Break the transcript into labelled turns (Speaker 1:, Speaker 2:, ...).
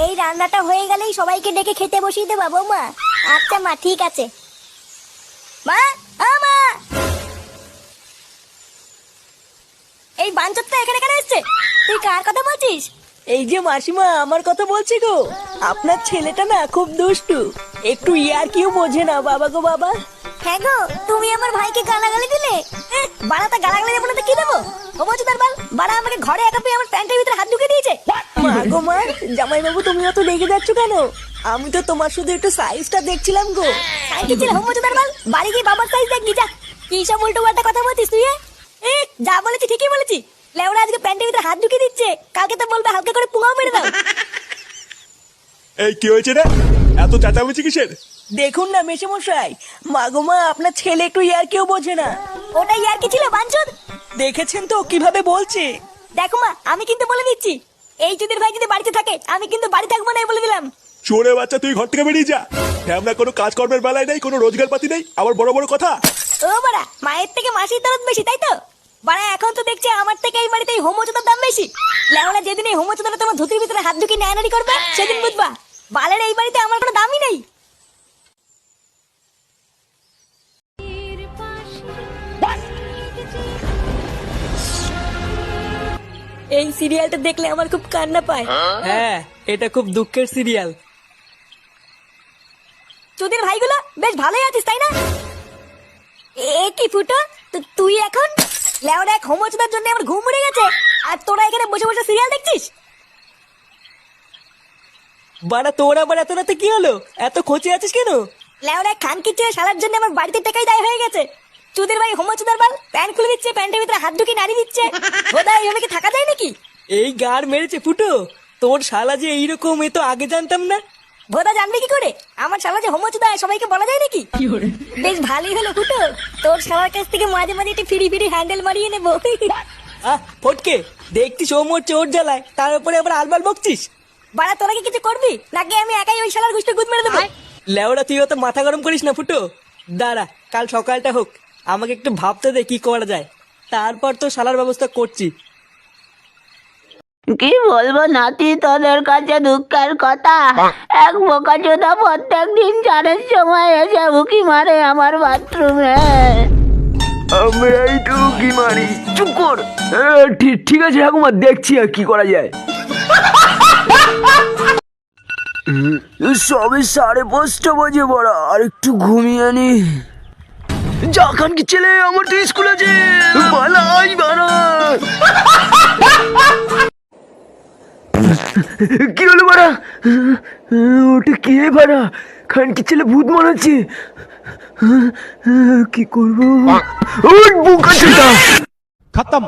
Speaker 1: এই রান্নাটা হয়ে গেলেই সবাইকে ডেকে খেতে বসিয়ে দেবা বৌমা। আচ্ছা মা, ঠিক আছে। মা, মা, এই বাঞ্চতটা এখানে কেন এসছে? তুই কার কথা বলছিস?
Speaker 2: এই যে মাসিমা, আমার কথা বলছি গো। আপনার ছেলেটা না খুব দুষ্টু, একটু ইয়ার কিউ বোঝে না বাবা গো বাবা।
Speaker 1: হ্যাঁ গো, তুমি আমার ভাইকে গালাগালি দিলে। বাড়াটা গালাগালি দেবো না তো কি দেবো? ও বলছো তার বাল, বাড়া আমাকে ঘরে একা পেয়ে আমার প্যান্টের ভিতরে হাত ঢুকে দিয়েছে।
Speaker 2: মা গো মা, জামাই বাবু তুমি অত রেগে যাচ্ছ কেন? আমি তো তোমার শুধু একটু সাইজটা দেখছিলাম গো।
Speaker 1: সাইজ ছিল হোম তার বাল, বাড়ি গিয়ে বাবার সাইজ দেখবি যা। কি সব উল্টো পাল্টা কথা বলছিস তুই? যা বলেছি ঠিকই বলেছি। লেওরা আজকে প্যান্টের ভিতরে হাত ঢুকে দিচ্ছে, কালকে তো বলবে হালকা করে পুঙাও মেরে দাও।
Speaker 3: এই কি হয়েছে রে? এত চেঁচামেচি কিসের?
Speaker 2: দেখুন না মেশামশাই, মা গো মা, আপনার ছেলে একটু ইয়ার কিউ বোঝে না।
Speaker 1: ওটাই আর কি ছিল বাঞ্চদ?
Speaker 2: দেখেছেন তো কিভাবে বলছে।
Speaker 1: দেখো মা, আমি কিন্তু বলে দিচ্ছি, এই চুদির ভাই যদি বাড়িতে থাকে আমি কিন্তু বাড়ি থাকবো না, বলে দিলাম।
Speaker 3: চোরে বাচ্চা, তুই ঘর থেকে বেরিয়ে যা। আমরা কোনো কাজকর্মের বেলায় নেই, কোনো রোজগার পাতি নেই, আবার বড় বড় কথা।
Speaker 1: ও বাড়া, মায়ের থেকে মাসির দরদ বেশি, তাই তো? বাড়া এখন তো দেখছি আমার থেকে এই বাড়িতে এই হোমোচোদার দাম বেশি। লেওলা যেদিন এই হোমোচোদাটা তোমার ধুতির ভিতরে হাত ঢুকিয়ে নেয়ানারি করবে সেদিন বুঝবা বালের এই বাড়িতে আমার কোনো দামই নেই।
Speaker 2: এই সিরিয়ালটা দেখলে আমার খুব কান্না পায়। হ্যাঁ, এটা খুব দুঃখের সিরিয়াল।
Speaker 1: চুদির ভাইগুলো বেশ ভালোই আছিস, তাই না? এ কি ফুটো, তুই এখন লেওরা এক হোমোচোদার জন্য আমার ঘুম উড়ে গেছে, আর তোরা এখানে বসে বসে সিরিয়াল দেখছিস?
Speaker 2: বাড়া তোর আবার এত রাতে কি হলো? এত খোঁচে আছিস কেন?
Speaker 1: লেওরা খানকির ছেলে শালার জন্য আমার বাড়িতে টাকাই দায় হয়ে গেছে। চুদির ভাই হোমোচোদার বাল প্যান্ট খুলে দিচ্ছে, প্যান্টের ভিতরে হাত ঢুকিয়ে নাড়ি দিচ্ছে। বোধহয় এইভাবে কি থাকা যায় নাকি?
Speaker 2: এই গার মেরেছে ফুটো, তোর শালা যে এইরকম, এ তো আগে জানতাম না।
Speaker 1: ভোদা জানবে কি করে আমার শালা যে হোমোচোদা সবাইকে বলা যায় নাকি? বেশ ভালোই হলো ফুটো, তোর শালার কাছ থেকে মাঝে মাঝে একটু ফিরি ফিরি হ্যান্ডেল মারিয়ে নেবো।
Speaker 2: ফটকে, দেখতিস ও মোর চোর জ্বালায়, তার উপরে আবার আলবাল বকছিস।
Speaker 1: বাড়া তোরা কি কিছু করবি নাকি আমি একাই ওই শালার গুষ্টি গুদ মেরে দেবো?
Speaker 2: লেওড়া তুই অত মাথা গরম করিস না ফুটো। দাঁড়া, কাল সকালটা হোক, আমাকে একটু ভাবতে দে কি করা যায়, তারপর তো শালার ব্যবস্থা করছি।
Speaker 4: কি বলবো নাতি, তোদের কাছে দুঃখের কথা। এক বোকাচোদা প্রত্যেক দিন 4-এর সময় এসে উকি মারে আমার বাথরুমে।
Speaker 5: আমরাই তো কি মারি। চুপ কর। ঠিক আছে ঠাকুমা, দেখছি আর কি করা যায়। সবে 5:30 বাজে, বড়া আর একটু ঘুমিয়ে নি। যা খান কি ছেলে, আমার তো স্কুল আছে। বালাই বাড়া। কি হলো বাড়া? ওটা কে বাড়া? খানকি ছেলে ভূত মনে হচ্ছে। কি করবো? ওই বোকা ছেলেটা
Speaker 3: খতম।